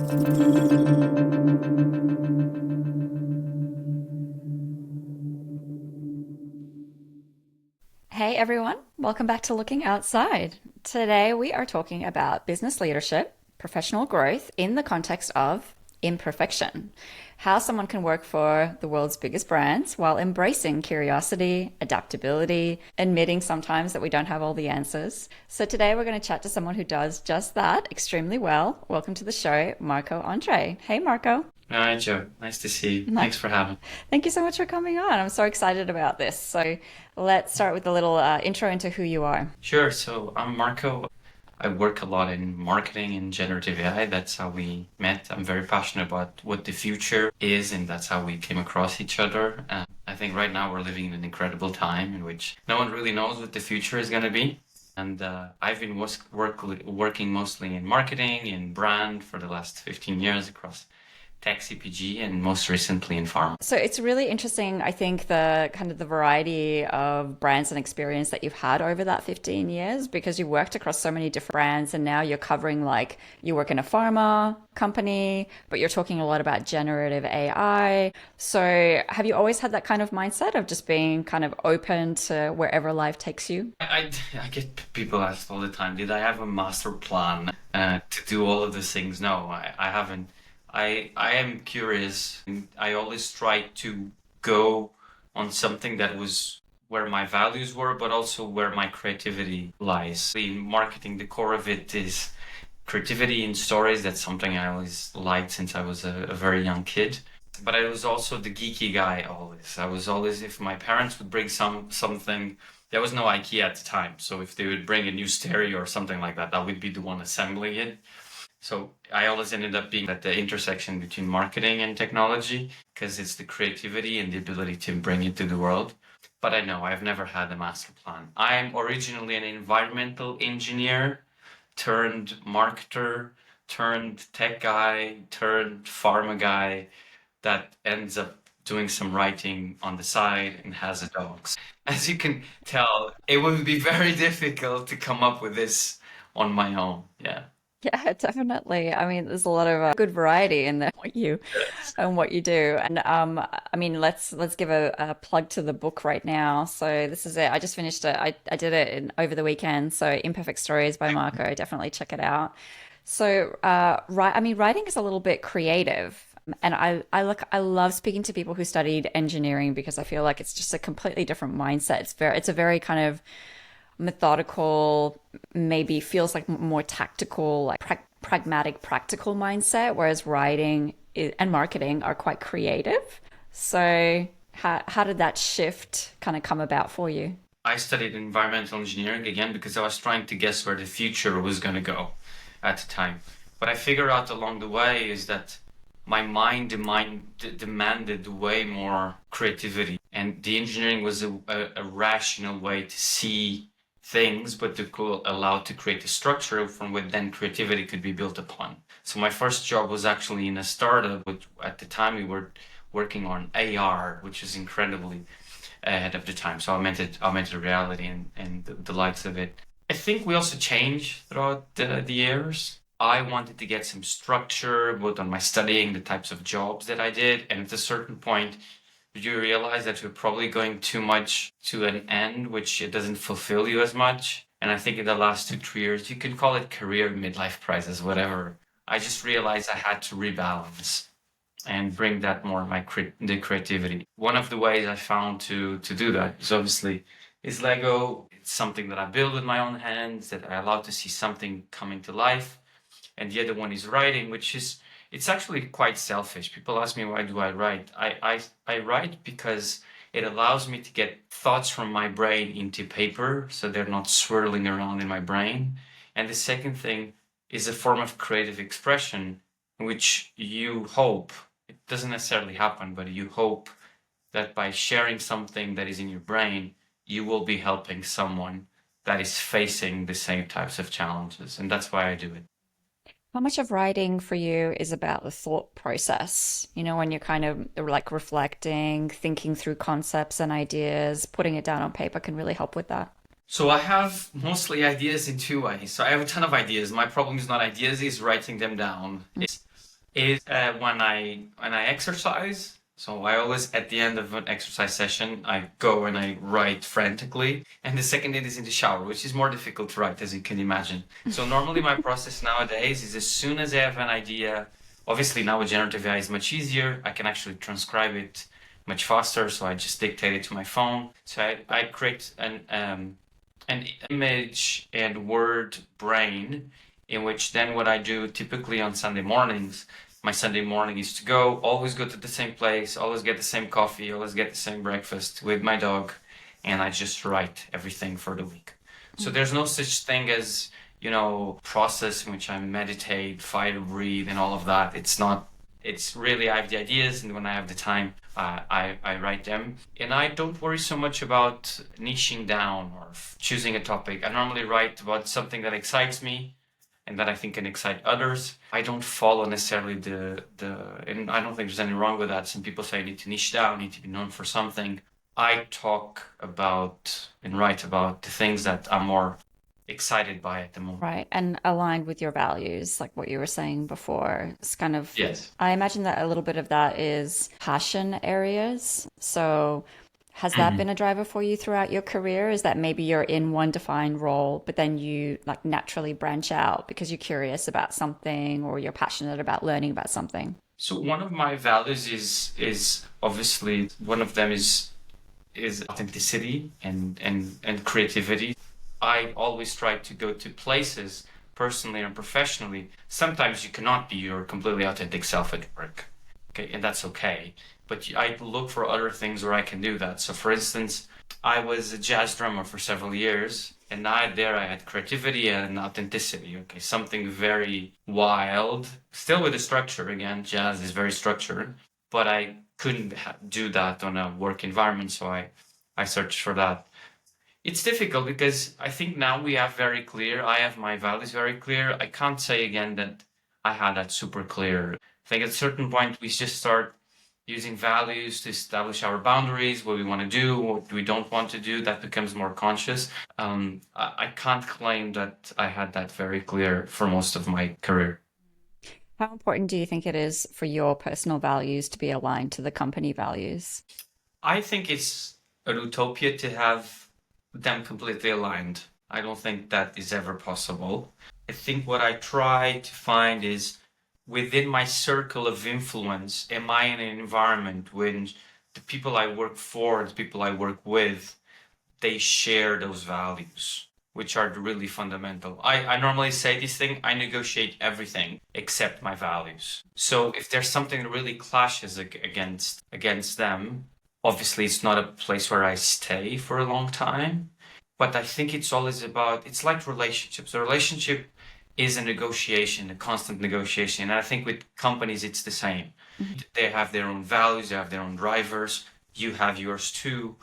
Hey everyone, welcome back to Looking Outside. Today we are talking about business leadership, professional growth in the context of imperfection. How someone can work for the world's biggest brands while embracing curiosity, adaptability, admitting sometimes that we don't have all the answers. So today we're going to chat to someone who does just that extremely well. Welcome to the show, Marco Andre. Hey Marco. Hi, Joe. Nice to see you. Nice. Thanks for having. Thank you so much for coming on. I'm so excited about this. So let's start with a little intro into who you are. Sure. So I'm Marco. I work a lot in marketing and generative AI. That's how we met. I'm very passionate about what the future is, and that's how we came across each other. I think right now we're living in an incredible time in which no one really knows what the future is going to be. And I've been working mostly in marketing and brand for the last 15 years across tech, CPG, and most recently in pharma. So it's really interesting, I think, the kind of the variety of brands and experience that you've had over that 15 years because you worked across so many different brands and now you're covering like you work in a pharma company, but you're talking a lot about generative AI. So have you always had that kind of mindset of just being kind of open to wherever life takes you? I get people asked all the time, did I have a master plan to do all of these things? No, I haven't. I am curious. I always try to go on something that was where my values were, but also where my creativity lies. In marketing, the core of it is creativity in stories. That's something I always liked since I was a very young kid. But I was also the geeky guy always. I was always, if my parents would bring something, there was no IKEA at the time. So if they would bring a new stereo or something like that, I would be the one assembling it. So I always ended up being at the intersection between marketing and technology because it's the creativity and the ability to bring it to the world. But I know I've never had a master plan. I'm originally an environmental engineer turned marketer, turned tech guy, turned pharma guy that ends up doing some writing on the side and has a dog. So, as you can tell, it would be very difficult to come up with this on my own. Yeah. Yeah, definitely. I mean, there's a lot of good variety in there, what you Yes. and what you do. And I mean, let's give a plug to the book right now. So this is it. I just finished it. I did it over the weekend. So Imperfect Stories by Marco. Definitely check it out. So I mean, writing is a little bit creative. And I love speaking to people who studied engineering because I feel like it's just a completely different mindset. It's a very kind of methodical, maybe feels like more tactical, like pragmatic, practical mindset, whereas and marketing are quite creative. So, how did that shift kind of come about for you? I studied environmental engineering again because I was trying to guess where the future was going to go at the time. What I figured out along the way is that my demanded way more creativity, and the engineering was a rational way to see things, but to allow to create a structure from which then creativity could be built upon. So my first job was actually in a startup, which at the time we were working on AR, which is incredibly ahead of the time. So augmented reality and the likes of it. I think we also changed throughout the years. I wanted to get some structure both on my studying, the types of jobs that I did, and at a certain point, you realize that you're probably going too much to an end, which it doesn't fulfill you as much. And I think in the last 2, 3 years, you can call it career midlife crisis, whatever. I just realized I had to rebalance and bring that more of the creativity. One of the ways I found to do that is obviously is Lego. It's something that I build with my own hands that I allow to see something coming to life. And the other one is writing, which is it's actually quite selfish. People ask me why do I write? I write because it allows me to get thoughts from my brain into paper so they're not swirling around in my brain. And the second thing is a form of creative expression in which you hope, it doesn't necessarily happen, but you hope that by sharing something that is in your brain, you will be helping someone that is facing the same types of challenges. And that's why I do it. How much of writing for you is about the thought process? You know, when you're kind of like reflecting, thinking through concepts and ideas, putting it down on paper can really help with that. So I have mostly ideas in two ways. So I have a ton of ideas. My problem is not ideas, is writing them down. is when I exercise. So I always at the end of an exercise session I go and I write frantically. And the second it is in the shower, which is more difficult to write as you can imagine. So normally my process nowadays is as soon as I have an idea, obviously now with generative AI is much easier. I can actually transcribe it much faster. So I just dictate it to my phone. So I create an image and word brain in which then what I do typically on Sunday mornings, my Sunday morning is to always go to the same place, always get the same coffee, always get the same breakfast with my dog, and I just write everything for the week. So there's no such thing as, process in which I meditate, fire breathe, and all of that. It's not, it's really, I have the ideas, and when I have the time, I write them. And I don't worry so much about niching down or choosing a topic. I normally write about something that excites me and that I think can excite others. I don't follow necessarily and I don't think there's anything wrong with that. Some people say you need to niche down, you need to be known for something. I talk about and write about the things that I'm more excited by at the moment. Right. And aligned with your values, like what you were saying before. It's kind of, Yes. I imagine that a little bit of that is passion areas. So has that Mhm. been a driver for you throughout your career? Is that maybe you're in one defined role, but then you like naturally branch out because you're curious about something or you're passionate about learning about something? So one of my values is obviously one of them is authenticity and creativity. I always try to go to places personally and professionally. Sometimes you cannot be your completely authentic self at work. Okay, and that's okay. But I look for other things where I can do that. So for instance, I was a jazz drummer for several years, and I had creativity and authenticity. Okay, something very wild, still with the structure again. Jazz is very structured, but I couldn't do that on a work environment, so I searched for that. It's difficult because I think now we have very clear, I have my values very clear. I can't say again that I had that super clear. I think at a certain point we just start using values to establish our boundaries, what we want to do, what we don't want to do. That becomes more conscious. I can't claim that I had that very clear for most of my career. How important do you think it is for your personal values to be aligned to the company values? I think it's a utopia to have them completely aligned. I don't think that is ever possible. I think what I try to find is within my circle of influence, am I in an environment when the people I work for, the people I work with, they share those values, which are really fundamental. I normally say this thing, I negotiate everything except my values. So if there's something that really clashes against them, obviously it's not a place where I stay for a long time. But I think it's always about, it's like relationships. A relationship is a negotiation, a constant negotiation. And I think with companies, it's the same. They have their own values, they have their own drivers. You have yours too.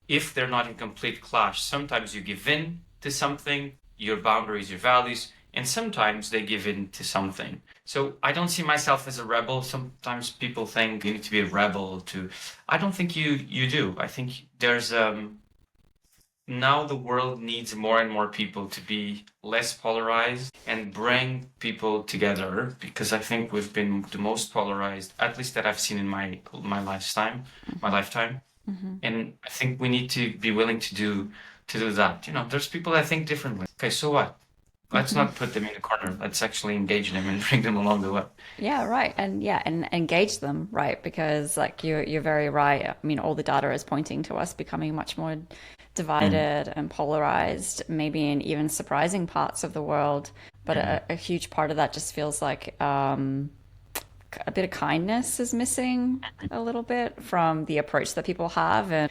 If they're not in complete clash, sometimes you give in to something, your boundaries, your values, and sometimes they give in to something. So I don't see myself as a rebel. Sometimes people think you need to be a rebel to. I don't think you do. I think there's now the world needs more and more people to be less polarized and bring people together because I think we've been the most polarized, at least that I've seen in my lifetime. Hmm. And I think we need to be willing to do that. There's people that think differently. Okay, so what? Let's Hmm. not put them in a corner. Let's actually engage them and bring them along the way. Yeah, right. And yeah, and engage them, right? Because like you're very right. I mean, all the data is pointing to us becoming much more Mm, divided and polarized, maybe in even surprising parts of the world. But mhm, a huge part of that just feels like a bit of kindness is missing a little bit from the approach that people have. And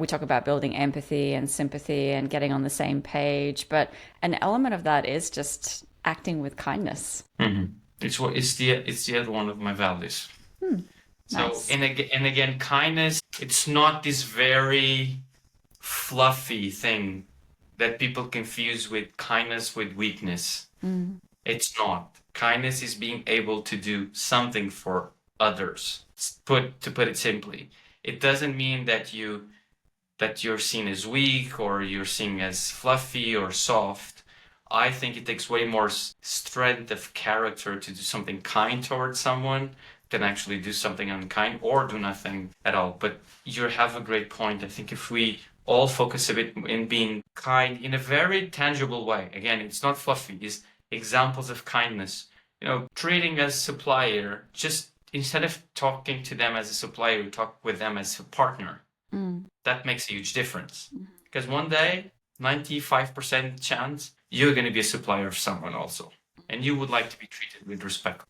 we talk about building empathy and sympathy and getting on the same page, but an element of that is just acting with kindness. mhm. It's the other one of my values. Hmm, So nice. and again, kindness. It's not this very fluffy thing that people confuse with kindness with weakness. Mm, It's not. Kindness is being able to do something for others. To put it simply, it doesn't mean that you're seen as weak or you're seen as fluffy or soft. I think it takes way more strength of character to do something kind towards someone than actually do something unkind or do nothing at all. But you have a great point. I think if we all focus a bit in being kind in a very tangible way, again, it's not fluffy, it's examples of kindness. Treating as supplier, just instead of talking to them as a supplier, you talk with them as a partner. Mm. That makes a huge difference. Because one day, 95% chance, you're going to be a supplier of someone also. And you would like to be treated with respect.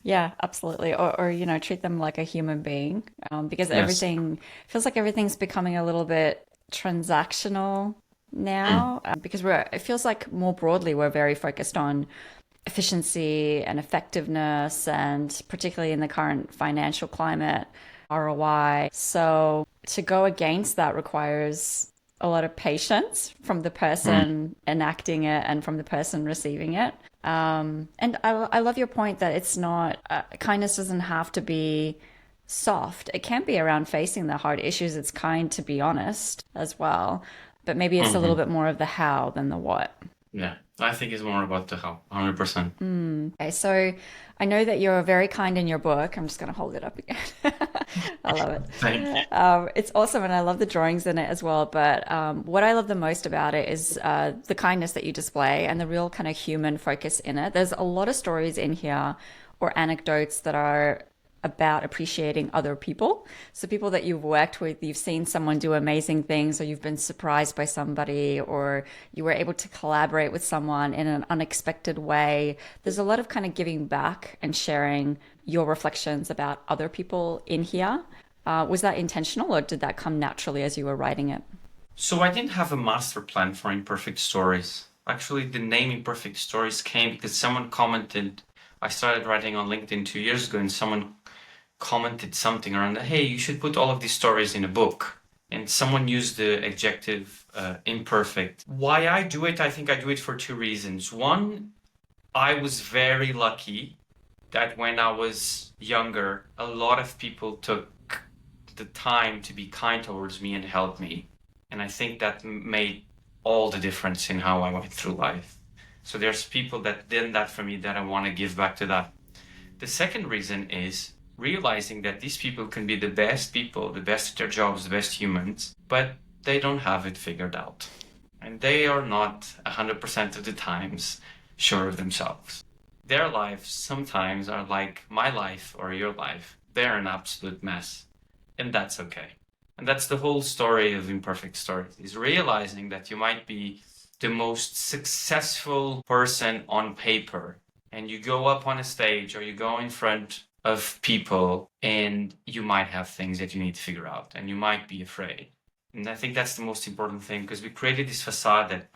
Yeah, absolutely. Or treat them like a human being, because Yes. everything feels like everything's becoming a little bit transactional Mm. now, because it feels like more broadly, we're very focused on efficiency and effectiveness, and particularly in the current financial climate, ROI. So to go against that requires a lot of patience from the Mm. person enacting it and from the person receiving it. And I love your point that it's not, kindness doesn't have to be soft. It can be around facing the hard issues. It's kind to be honest as well. But maybe it's a little Hmm. bit more of the how than the what. Yeah. I think it's more about the how, 100%. Okay, so I know that you're very kind in your book. I'm just going to hold it up again. I love Thank you. it. It's awesome, and I love the drawings in it as well. But what I love the most about it is the kindness that you display and the real kind of human focus in it. There's a lot of stories in here or anecdotes that are about appreciating other people. So, people that you've worked with, you've seen someone do amazing things, or you've been surprised by somebody, or you were able to collaborate with someone in an unexpected way. There's a lot of kind of giving back and sharing your reflections about other people in here. Was that intentional, or did that come naturally as you were writing it? So I didn't have a master plan for Imperfect Stories. Actually, the name Imperfect Stories came because someone commented. I started writing on LinkedIn 2 years ago, and someone commented something around, hey, you should put all of these stories in a book. And someone used the adjective imperfect. Why I do it, I think I do it for two reasons. One, I was very lucky that when I was younger, a lot of people took the time to be kind towards me and help me. And I think that made all the difference in how I went through life. So there's people that did that for me that I want to give back to that. The second reason is realizing that these people, the best at their jobs, the best humans, but they don't have it figured out. And they are not 100% of the times sure of themselves. Their lives sometimes are like my life or your life. They're an absolute mess. And that's okay. And that's the whole story of Imperfect Stories, is realizing that you might be the most successful person on paper, and you go up on a stage or you go in front of people and you might have things that you need to figure out and you might be afraid. And I think that's the most important thing, because we created this facade that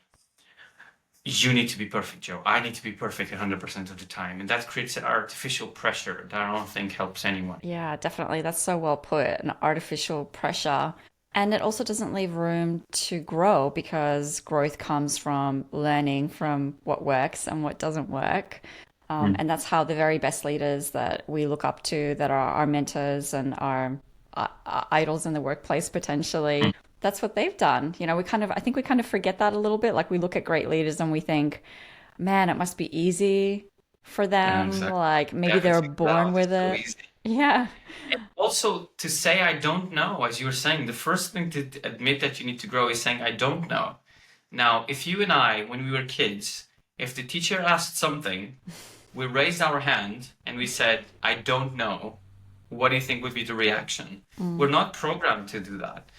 you need to be perfect, Joe. I need to be perfect 100% of the time. And that creates an artificial pressure that I don't think helps anyone. Yeah, definitely. That's so well put. An artificial pressure. And it also doesn't leave room to grow, because growth comes from learning from what works and what doesn't work. Mm. And that's how the very best leaders that we look up to, that are our mentors and our idols in the workplace potentially, that's what they've done. I think we kind of forget that a little bit. Like, we look at great leaders and we think, man, it must be easy for Yeah, them. exactly. Like, They maybe have it they're figured born out. It's with so it. easy. Yeah. And also, to say I don't know, as you were saying, the first thing to admit that you need to grow is saying I don't know. Now, if you and I, when we were kids, if the teacher asked something, we raised our hand and we said, I don't know, what do you think would be the reaction? We're Mm. not programmed to do that.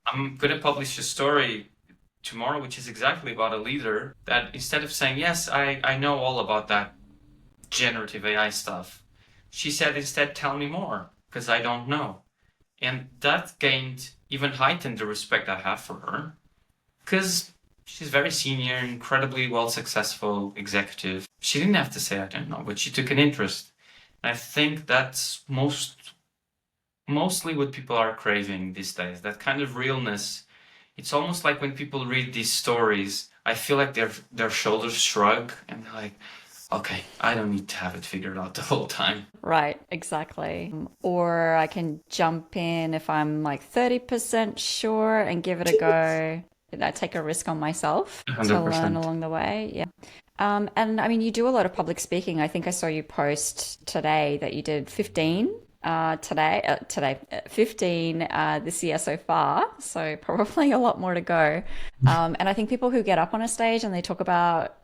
I'm going to publish a story tomorrow, which is exactly about a leader that, instead of saying, yes, I know all about that generative AI stuff, she said, instead, tell me more, because I don't know. And that gained, even heightened the respect I have for her, because she's very senior, incredibly well successful executive. She didn't have to say I don't know, but she took an interest. And I think that's mostly what people are craving these days. That kind of realness. It's almost like when people read these stories, I feel like their shoulders shrug and they're like, okay, I don't need to have it figured out the whole time. Right, exactly. Or I can jump in if I'm like 30% sure and give it a go. take a risk on myself to learn 100%. along the way. Yeah. And I mean, you do a lot of public speaking. I think I saw you post today that you did 15 15 this year so far. So probably a lot more to go. And I think people who get up on a stage and they talk about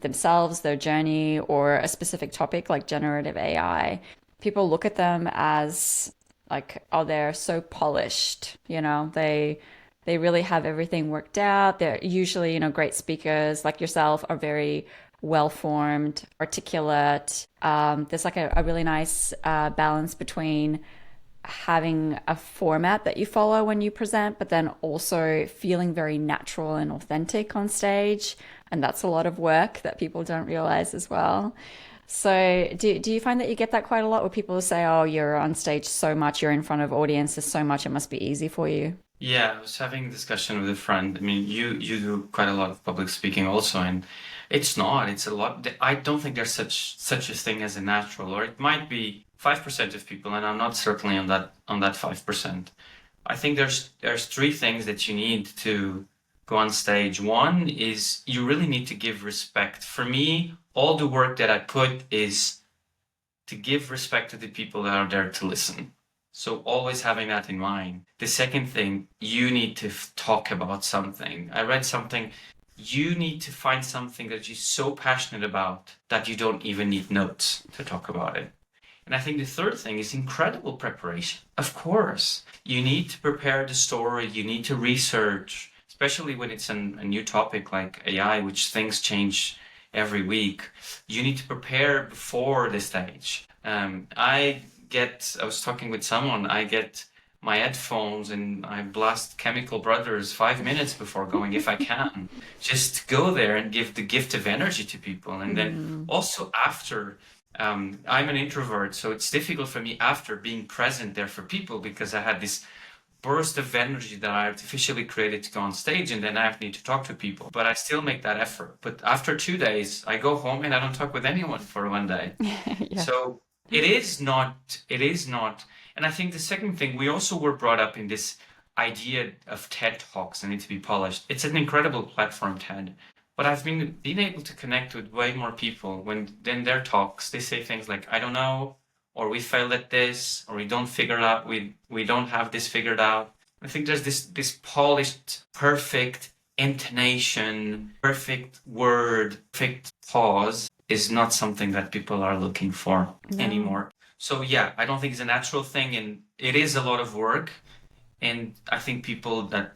themselves, their journey, or a specific topic like generative AI, people look at them as like, oh, they're so polished, they really have everything worked out. They're usually, great speakers like yourself are very well formed, articulate. There's like a really nice balance between having a format that you follow when you present, but then also feeling very natural and authentic on stage. And that's a lot of work that people don't realize as well. So, do you find that you get that quite a lot where people say, oh, you're on stage so much, you're in front of audiences so much, it must be easy for you? Yeah, I was having a discussion with a friend. I mean, you do quite a lot of public speaking also, and it's not. It's a lot. I don't think there's such a thing as a natural, or it might be 5% of people, and I'm not certainly on that 5%. I think there's three things that you need to go on stage. One is you really need to give respect. For me, all the work that I put is to give respect to the people that are there to listen. So always having that in mind. The second thing, you need to talk about something. I read something. You need to find something that you're so passionate about that you don't even need notes to talk about it. And I think the third thing is incredible preparation. Of course, you need to prepare the story, you need to research, especially when it's a new topic like AI, which things change every week. You need to prepare before the stage. I was talking with someone, I get my headphones and I blast Chemical Brothers 5 minutes before going if I can. Just go there and give the gift of energy to people. And then Mm, also after, I'm an introvert, so it's difficult for me after being present there for people because I had this burst of energy that I artificially created to go on stage and then I need to talk to people. But I still make that effort. But after 2 days, I go home and I don't talk with anyone for one day. yeah. So it is not. And I think the second thing, we also were brought up in this idea of TED Talks and need to be polished. It's an incredible platform, TED. But I've been able to connect with way more people when in their talks they say things like, I don't know, or we failed at this, or we don't figure out we don't have this figured out. I think there's this polished, perfect intonation, perfect word, perfect pause is not something that people are looking for No. anymore. So yeah, I don't think it's a natural thing, and it is a lot of work. And I think people that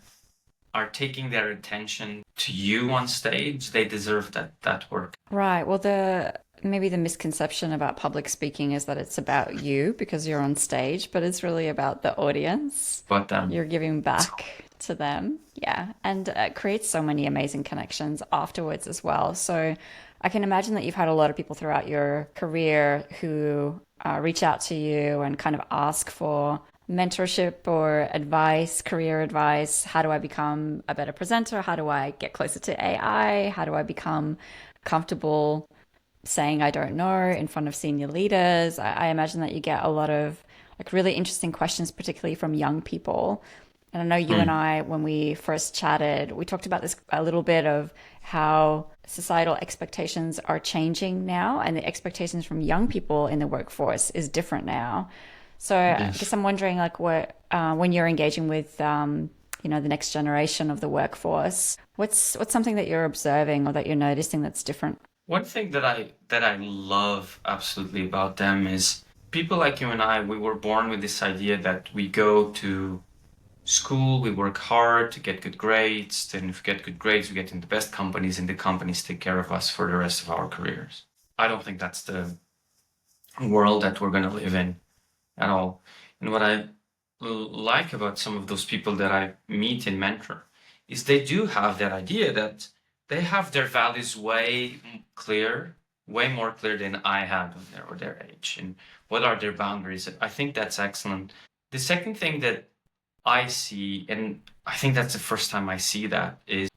are taking their attention to you on stage, they deserve that work. Right. Well, the maybe the misconception about public speaking is that it's about you because you're on stage, but it's really about the audience. But You're giving back to them. Yeah. And it creates so many amazing connections afterwards as well. So I can imagine that you've had a lot of people throughout your career who reach out to you and kind of ask for mentorship or advice, career advice. How do I become a better presenter? How do I get closer to AI? How do I become comfortable saying I don't know in front of senior leaders? I imagine that you get a lot of like really interesting questions, particularly from young people. And I know you and mm, I, when we first chatted, we talked about this a little bit of how societal expectations are changing now, and the expectations from young people in the workforce is different now. So I yes. guess I'm wondering, like, what when you're engaging with, the next generation of the workforce, what's something that you're observing or that you're noticing that's different? One thing that I love absolutely about them is people like you and I, we were born with this idea that we go to school, we work hard to get good grades, then if we get good grades, we get in the best companies, and the companies take care of us for the rest of our careers. I don't think that's the world that we're going to live in at all. And what I like about some of those people that I meet and mentor is they do have that idea that they have their values way clear, way more clear than I had when they were their age. And what are their boundaries? I think that's excellent. The second thing that I see, and I think that's the first time I see that, is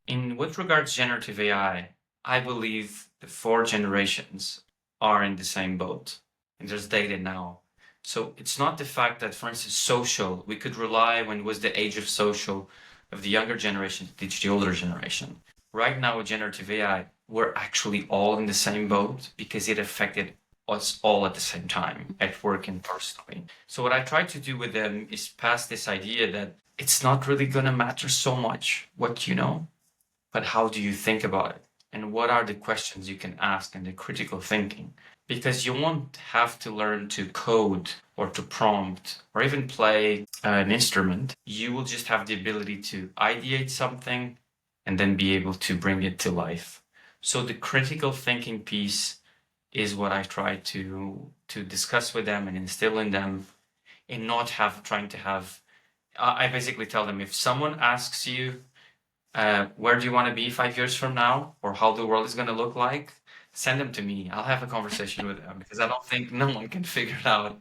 in what regards generative AI, I believe the four generations are in the same boat. And there's data now. So it's not the fact that, for instance, social, we could rely when it was the age of social. of the younger generation to teach the older generation. Right now with generative AI, we're actually all in the same boat because it affected us all at the same time, at work and personally. So what I try to do with them is pass this idea that it's not really going to matter so much what you know, but how do you think about it? And what are the questions you can ask and the critical thinking? Because you won't have to learn to code or to prompt or even play an instrument. You will just have the ability to ideate something and then be able to bring it to life. So the critical thinking piece is what I try to discuss with them and instill in them, and not have trying to have. I basically tell them, if someone asks you, where do you want to be 5 years from now, or how the world is going to look like, send them to me. I'll have a conversation with them because I don't think no one can figure it out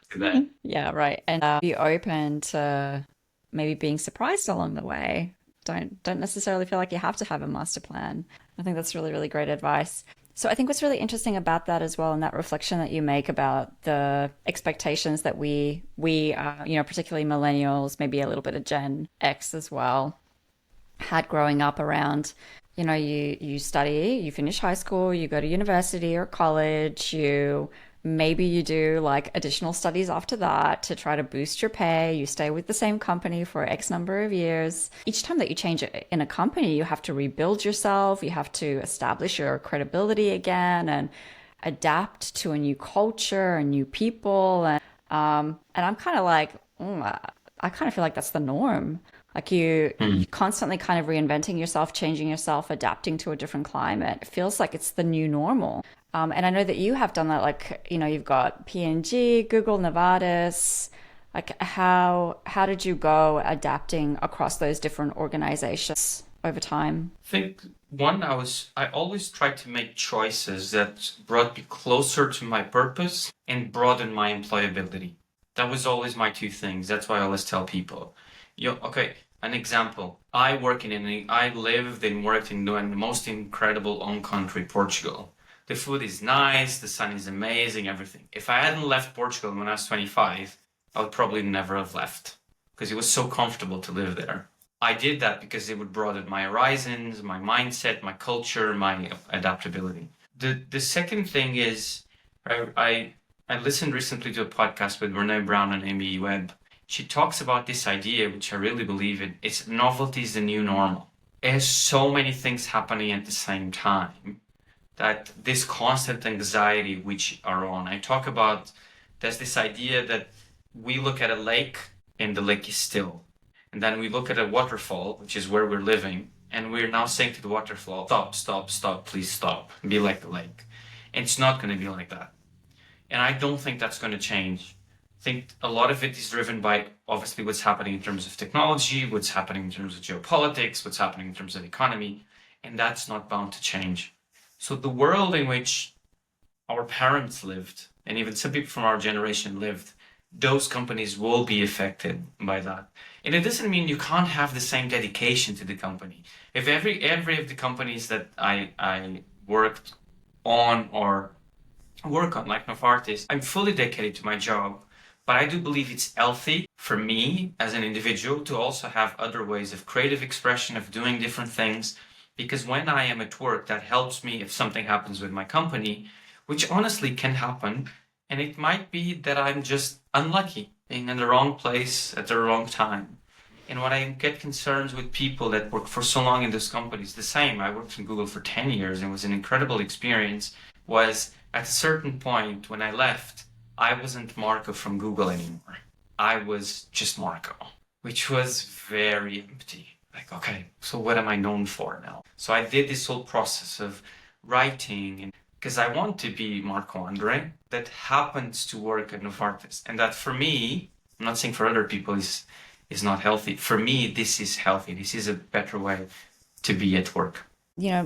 today. Yeah, right. And be open to maybe being surprised along the way. Don't necessarily feel like you have to have a master plan. I think that's really, really great advice. So I think what's really interesting about that as well, and that reflection that you make about the expectations that particularly millennials, maybe a little bit of Gen X as well, had growing up around, you study, you finish high school, you go to university or college, maybe you do like additional studies after that to try to boost your pay. You stay with the same company for X number of years. Each time that you change it in a company, you have to rebuild yourself, you have to establish your credibility again and adapt to a new culture and new people. And I'm kind of like, I kind of feel like that's the norm. Like you Hmm. constantly kind of reinventing yourself, changing yourself, adapting to a different climate. It feels like it's the new normal. And I know that you have done that. Like, you've got P&G, Google, Novartis. Like, how did you go adapting across those different organizations over time? I think one, I always tried to make choices that brought me closer to my purpose and broaden my employability. That was always my two things. That's why I always tell people, okay, an example. I lived and worked in the most incredible own country, Portugal. The food is nice, the sun is amazing, everything. If I hadn't left Portugal when I was 25, I would probably never have left because it was so comfortable to live there. I did that because it would broaden my horizons, my mindset, my culture, my adaptability. The second thing is I, I I listened recently to a podcast with Brene Brown and Amy Webb. She talks about this idea, which I really believe in. It's novelty is the new normal. There's so many things happening at the same time that this constant anxiety which are on. I talk about there's this idea that we look at a lake and the lake is still. And then we look at a waterfall, which is where we're living, and we're now saying to the waterfall, stop, stop, stop, please stop. Be like the lake. And it's not going to be like that. And I don't think that's going to change. I think a lot of it is driven by obviously what's happening in terms of technology, what's happening in terms of geopolitics, what's happening in terms of economy, and that's not bound to change. So the world in which our parents lived, and even some people from our generation lived, those companies will be affected by that. And it doesn't mean you can't have the same dedication to the company. If every of the companies that I worked on or work on, like Novartis, I'm fully dedicated to my job. But I do believe it's healthy for me as an individual to also have other ways of creative expression, of doing different things. Because when I am at work, that helps me if something happens with my company, which honestly can happen. And it might be that I'm just unlucky, being in the wrong place at the wrong time. And when I get concerns with people that work for so long in those companies, the same. I worked in Google for 10 years and it was an incredible experience. Was at a certain point when I left, I wasn't Marco from Google anymore. I was just Marco, which was very empty. Like, okay, so what am I known for now? So I did this whole process of writing and because I want to be Marco Andre that happens to work at Novartis. And that for me, I'm not saying for other people is not healthy. For me, this is healthy. This is a better way to be at work.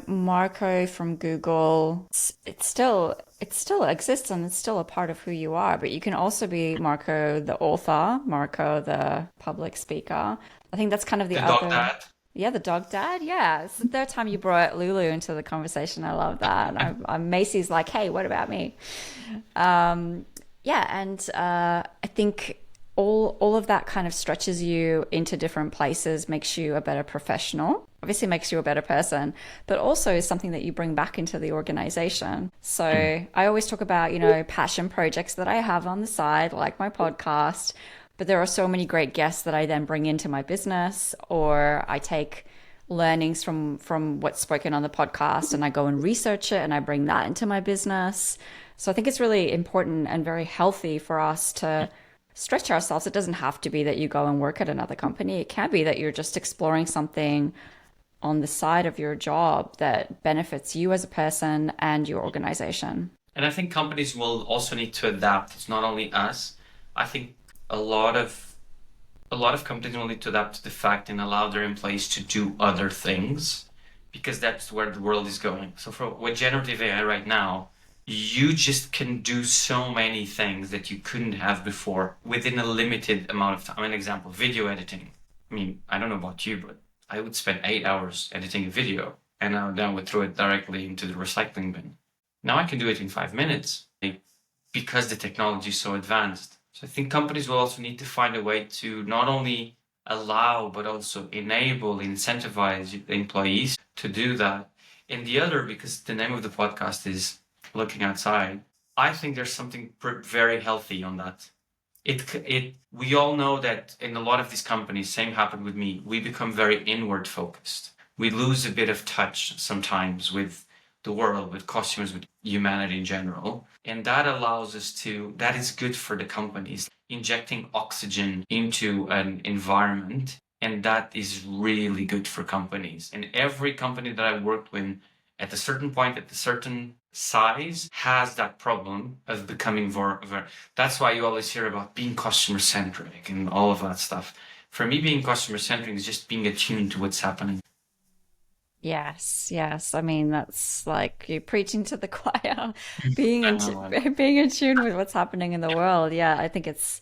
Marco from Google, it still exists and it's still a part of who you are, but you can also be Marco the author, Marco the public speaker. I think that's kind of the The dog other. dad. Yeah, the dog dad. Yeah, it's the third time you brought Lulu into the conversation. I love that. And Macy's like, hey, what about me? Yeah, and I think all of that kind of stretches you into different places, makes you a better professional, obviously makes you a better person, but also is something that you bring back into the organization. So I always talk about, passion projects that I have on the side, like my podcast, but there are so many great guests that I then bring into my business, or I take learnings from what's spoken on the podcast and I go and research it and I bring that into my business. So I think it's really important and very healthy for us to stretch ourselves. It doesn't have to be that you go and work at another company. It can be that you're just exploring something on the side of your job that benefits you as a person and your organization. And I think companies will also need to adapt. It's not only us. I think a lot of a lot of companies will need to adapt to the fact and allow their employees to do other things because that's where the world is going. So for with generative AI right now, you just can do so many things that you couldn't have before within a limited amount of time. An example, video editing. I mean, I don't know about you, but I would spend 8 hours editing a video and then I would throw it directly into the recycling bin. Now I can do it in 5 minutes because the technology is so advanced. So I think companies will also need to find a way to not only allow, but also enable, incentivize employees to do that. And the other, because the name of the podcast is Looking Outside, I think there's something very healthy on that. We all know that in a lot of these companies, same happened with me, we become very inward focused. We lose a bit of touch sometimes with the world, with customers, with humanity in general. And that allows us that is good for the companies, injecting oxygen into an environment. And that is really good for companies. And every company that I worked with at a certain point, at a certain size, has that problem of becoming that's why you always hear about being customer centric and all of that stuff. For me, being customer centric is just being attuned to what's happening. Yes, yes. I mean, that's like you preaching to the choir, I know. being in tune with what's happening in the world. Yeah, I think it's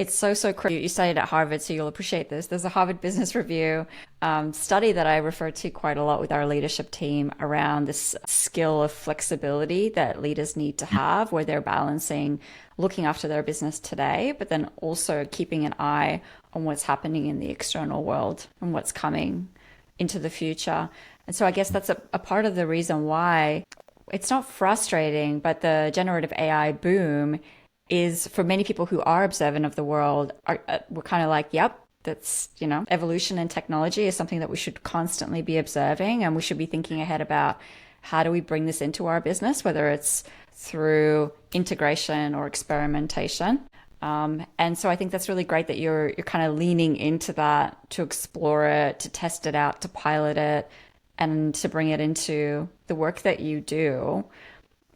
so critical. You studied at Harvard, so you'll appreciate this. There's a Harvard Business Review study that I refer to quite a lot with our leadership team around this skill of flexibility that leaders need to have, where they're balancing looking after their business today, but then also keeping an eye on what's happening in the external world and what's coming into the future. And so I guess that's a part of the reason why it's not frustrating, but the generative AI boom is for many people who are observant of the world, we're kind of like, yep, that's, evolution and technology is something that we should constantly be observing. And we should be thinking ahead about how do we bring this into our business, whether it's through integration or experimentation. And so I think that's really great that you're kind of leaning into that to explore it, to test it out, to pilot it, and to bring it into the work that you do.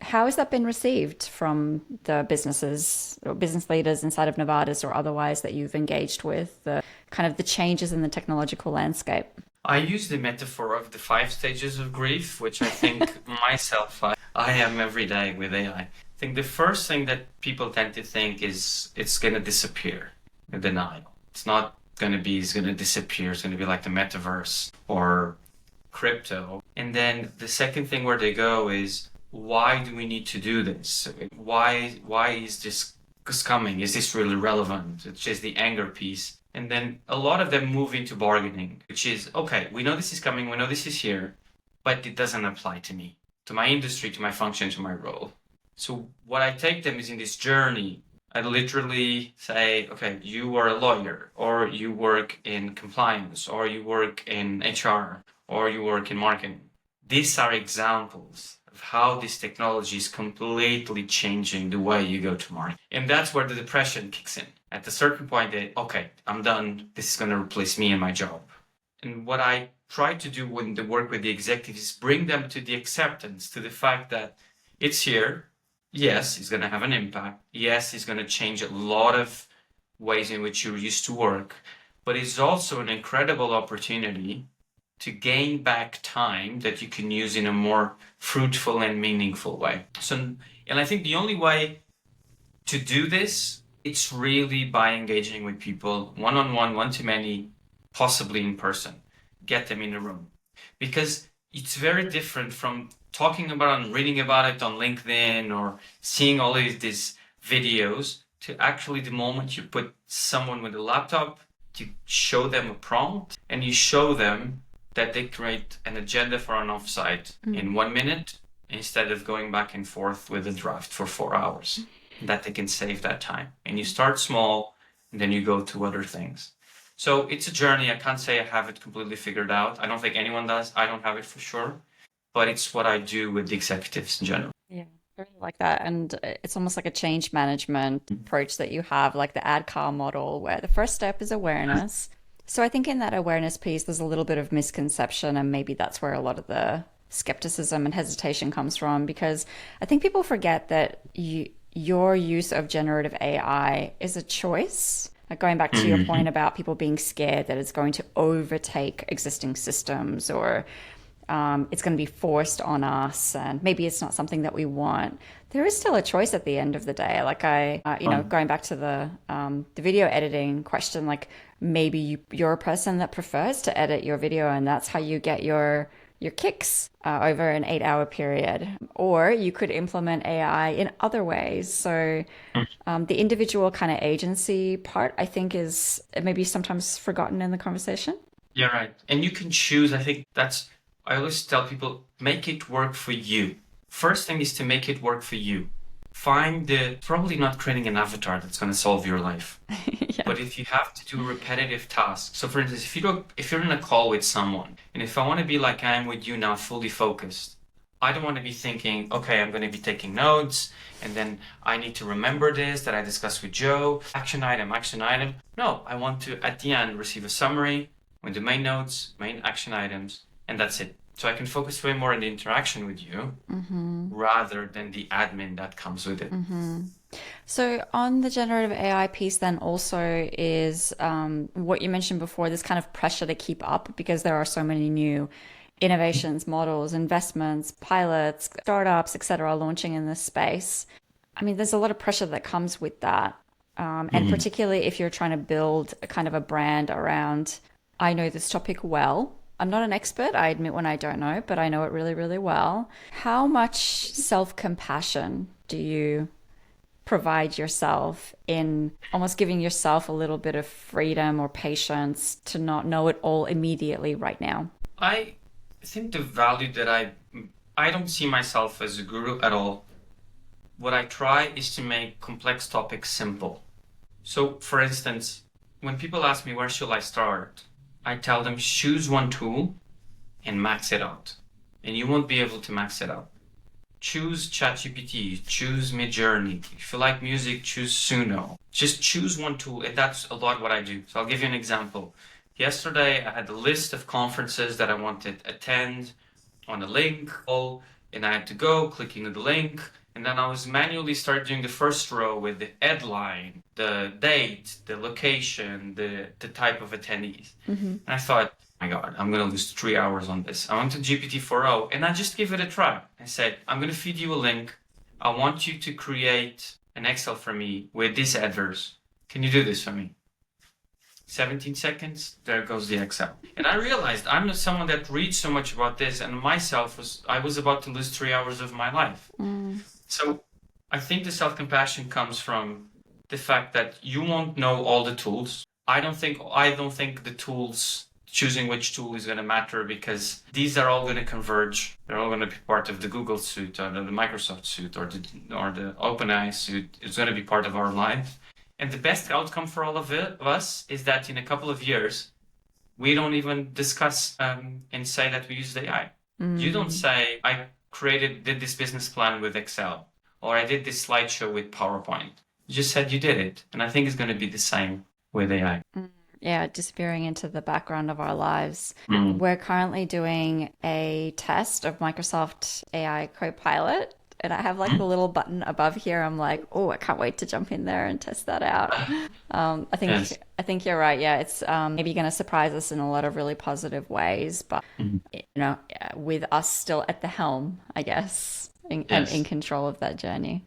How has that been received from the businesses or business leaders inside of Novartis or otherwise that you've engaged with, the kind of the changes in the technological landscape? I use the metaphor of the 5 stages of grief, which I think myself, I am every day with AI. I think the first thing that people tend to think is it's going to disappear, denial. It's not going to be, it's going to disappear. It's going to be like the metaverse or crypto. And then the second thing where they go is, why do we need to do this? Why is this coming? Is this really relevant? It's just the anger piece. And then a lot of them move into bargaining, which is, okay, we know this is coming, we know this is here, but it doesn't apply to me, to my industry, to my function, to my role. So what I take them is in this journey. I literally say, okay, you are a lawyer, or you work in compliance, or you work in HR, or you work in marketing. These are examples of how this technology is completely changing the way you go to market. And that's where the depression kicks in. At a certain point, okay, I'm done. This is going to replace me and my job. And what I try to do when the work with the executives is bring them to the acceptance, to the fact that it's here. Yes, it's going to have an impact. Yes, it's going to change a lot of ways in which you're used to work. But it's also an incredible opportunity to gain back time that you can use in a more fruitful and meaningful way. So, and I think the only way to do this, it's really by engaging with people one-on-one, one-to-many, possibly in person. Get them in a room. Because it's very different from talking about and reading about it on LinkedIn or seeing all of these videos to actually the moment you put someone with a laptop, to show them a prompt and you show them that they create an agenda for an offsite in 1 minute instead of going back and forth with a draft for 4 hours, that they can save that time. And you start small and then you go to other things. So it's a journey. I can't say I have it completely figured out. I don't think anyone does. I don't have it for sure, but it's what I do with the executives in general. Yeah, I really like that. And it's almost like a change management approach that you have, like the ADKAR model, where the first step is awareness. So I think in that awareness piece, there's a little bit of misconception, and maybe that's where a lot of the skepticism and hesitation comes from, because I think people forget that your use of generative AI is a choice. Like going back to your point about people being scared that it's going to overtake existing systems, or it's going to be forced on us, and maybe it's not something that we want. There is still a choice at the end of the day. Like going back to the video editing question, like maybe you're a person that prefers to edit your video, and that's how you get your kicks over an 8 hour period. Or you could implement AI in other ways. So the individual kind of agency part, I think, is maybe sometimes forgotten in the conversation. You're right. And you can choose. I think I always tell people, make it work for you. First thing is to make it work for you. Probably not creating an avatar that's going to solve your life. Yeah. But if you have to do repetitive tasks, so for instance, if you're in a call with someone, and if I want to be like I am with you now, fully focused, I don't want to be thinking, okay, I'm going to be taking notes, and then I need to remember this that I discussed with Joe, action item, action item. No, I want to, at the end, receive a summary with the main notes, main action items, and that's it. So I can focus way more on the interaction with you rather than the admin that comes with it. So on the generative AI piece, then also is what you mentioned before, this kind of pressure to keep up because there are so many new innovations, models, investments, pilots, startups, etc., launching in this space. I mean, there's a lot of pressure that comes with that. And particularly if you're trying to build a kind of a brand around, I know this topic well. I'm not an expert, I admit when I don't know, but I know it really, really well. How much self-compassion do you provide yourself in almost giving yourself a little bit of freedom or patience to not know it all immediately right now? I think the value that I don't see myself as a guru at all. What I try is to make complex topics simple. So, for instance, when people ask me where should I start, I tell them choose one tool and max it out. And you won't be able to max it out. Choose ChatGPT, choose Midjourney. If you like music, choose Suno. Just choose one tool, and that's a lot what I do. So I'll give you an example. Yesterday, I had a list of conferences that I wanted to attend on a link, and I had to go, clicking on the link, and then I was manually start doing the first row with the headline, the date, the location, the type of attendees. And I thought, my God, I'm going to lose 3 hours on this. I went to GPT-4o and I just gave it a try. I said, I'm going to feed you a link. I want you to create an Excel for me with these headers. Can you do this for me? 17 seconds, there goes the Excel. And I realized I'm not someone that reads so much about this, and I was about to lose 3 hours of my life. So I think the self-compassion comes from the fact that you won't know all the tools. I don't think the tools, choosing which tool is going to matter, because these are all going to converge. They're all going to be part of the Google suite or the Microsoft suite or the OpenAI suite. It's going to be part of our life. And the best outcome for all of us is that in a couple of years, we don't even discuss and say that we use AI. You don't say, I did this business plan with Excel, or I did this slideshow with PowerPoint. You just said you did it. And I think it's going to be the same with AI. Yeah, disappearing into the background of our lives. We're currently doing a test of Microsoft AI Copilot, and I have like the little button above here. I'm like, oh, I can't wait to jump in there and test that out. Yes. I think you're right. Yeah, it's maybe going to surprise us in a lot of really positive ways, but with us still at the helm, I guess, and in control of that journey.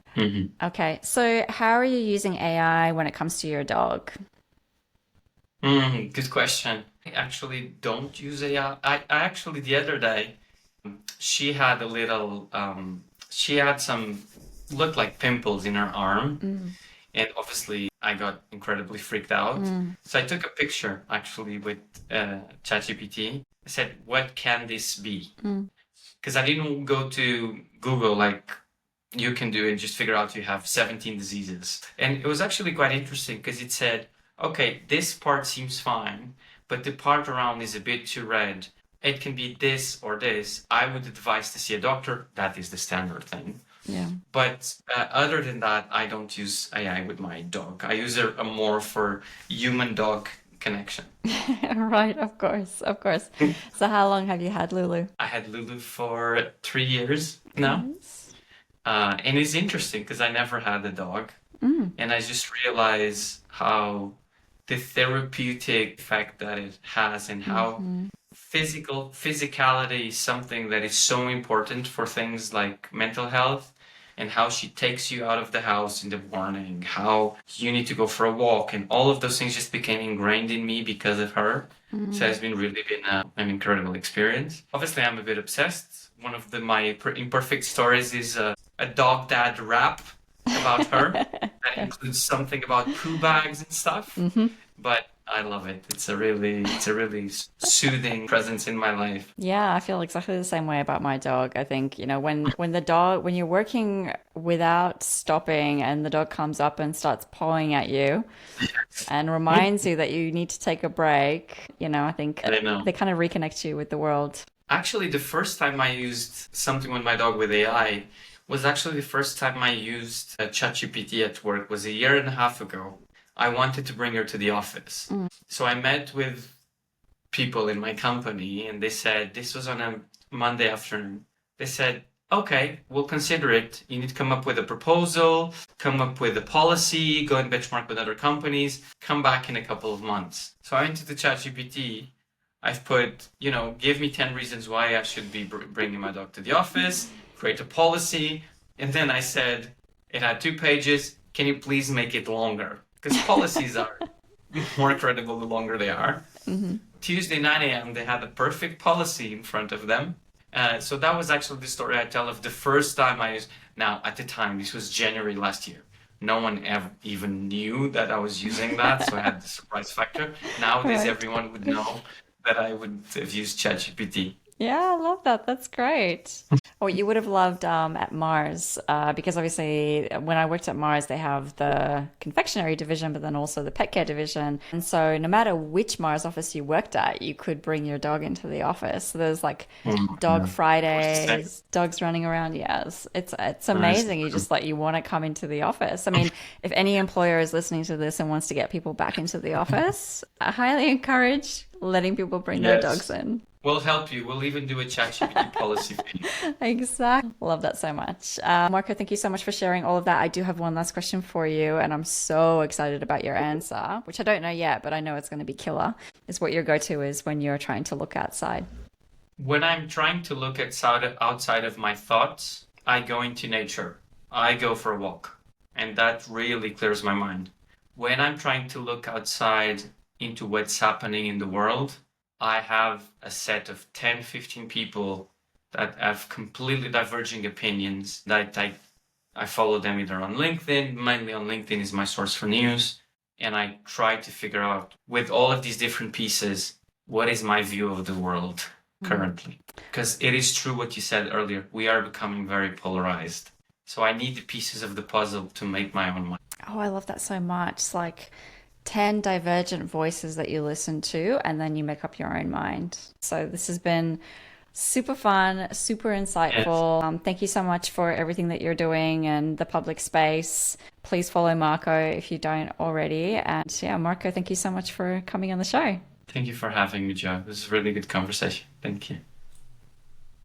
Okay, so how are you using AI when it comes to your dog? Good question. I actually don't use AI. I actually, the other day, she had she had some, looked like pimples in her arm. And obviously, I got incredibly freaked out. Mm, So I took a picture actually with ChatGPT. I said, "What can this be?" mm. Because I didn't go to Google like you can do and just figure out you have 17 diseases. And it was actually quite interesting because it said, okay, this part seems fine, but the part around is a bit too red. It can be this or this. I would advise to see a doctor. That is the standard thing. Yeah. But other than that, I don't use AI with my dog. I use it more for human dog connection. Right, of course, of course. So how long have you had Lulu? I had Lulu for 3 years now. Nice. And it's interesting because I never had a dog. Mm, And I just realize how the therapeutic effect that it has and how hmm. physicality is something that is so important for things like mental health and how she takes you out of the house in the morning, how you need to go for a walk, and all of those things just became ingrained in me because of her. So Mm. it's been really been an incredible experience. Obviously, I'm a bit obsessed. One of my imperfect stories is a dog dad rap about her that includes something about poo bags and stuff. Hmm. But I love it. It's a really soothing presence in my life. Yeah, I feel exactly the same way about my dog. I think, when you're working without stopping and the dog comes up and starts pawing at you and reminds you that you need to take a break, I think I know. they kind of reconnect you with the world. Actually, the first time I used something with my dog with AI was actually the first time I used ChatGPT at work was a year and a half ago. I wanted to bring her to the office. Mm. So I met with people in my company and they said, this was on a Monday afternoon. They said, okay, we'll consider it. You need to come up with a proposal, come up with a policy, go and benchmark with other companies, come back in a couple of months. So I went to the ChatGPT. I've put, give me 10 reasons why I should be bringing my dog to the office, create a policy. And then I said, it had 2 pages. Can you please make it longer? Because policies are more credible the longer they are. Hmm. Tuesday, 9 a.m., they had a perfect policy in front of them. So that was actually the story I tell of the first time I used. Now, at the time, this was January last year. No one ever even knew that I was using that, so I had the surprise factor. Nowadays, Right. everyone would know that I would have used ChatGPT. Yeah, I love that. That's great. Oh, you would have loved at Mars because obviously when I worked at Mars, they have the confectionery division, but then also the pet care division. And so no matter which Mars office you worked at, you could bring your dog into the office. So there's like dog Yeah. It was the same. Fridays, dogs running around. Yes, it's Nice. amazing. You just like you want to come into the office. I mean, if any employer is listening to this and wants to get people back into the office, I highly encourage letting people bring their dogs Yes. in. We'll help you. We'll even do a ChatGPT policy for you. Exactly. Love that so much. Marco, thank you so much for sharing all of that. I do have one last question for you, and I'm so excited about your answer, which I don't know yet, but I know it's going to be killer. Is what your go-to is when you're trying to look outside. When I'm trying to look outside of my thoughts, I go into nature. I go for a walk, and that really clears my mind. When I'm trying to look outside into what's happening in the world, I have a set of 10, 15 people that have completely diverging opinions that I follow them either on LinkedIn, mainly on LinkedIn is my source for news, and I try to figure out with all of these different pieces, what is my view of the world Mm. currently? Because it is true what you said earlier, we are becoming very polarized. So I need the pieces of the puzzle to make my own mind. Oh, I love that so much. It's like 10 divergent voices that you listen to, and then you make up your own mind. So this has been super fun, super Yes. insightful. Thank you so much for everything that you're doing and the public space. Please follow Marco if you don't already. And yeah, Marco, thank you so much for coming on the show. Thank you for having me, Joe. This is a really good conversation. Thank you.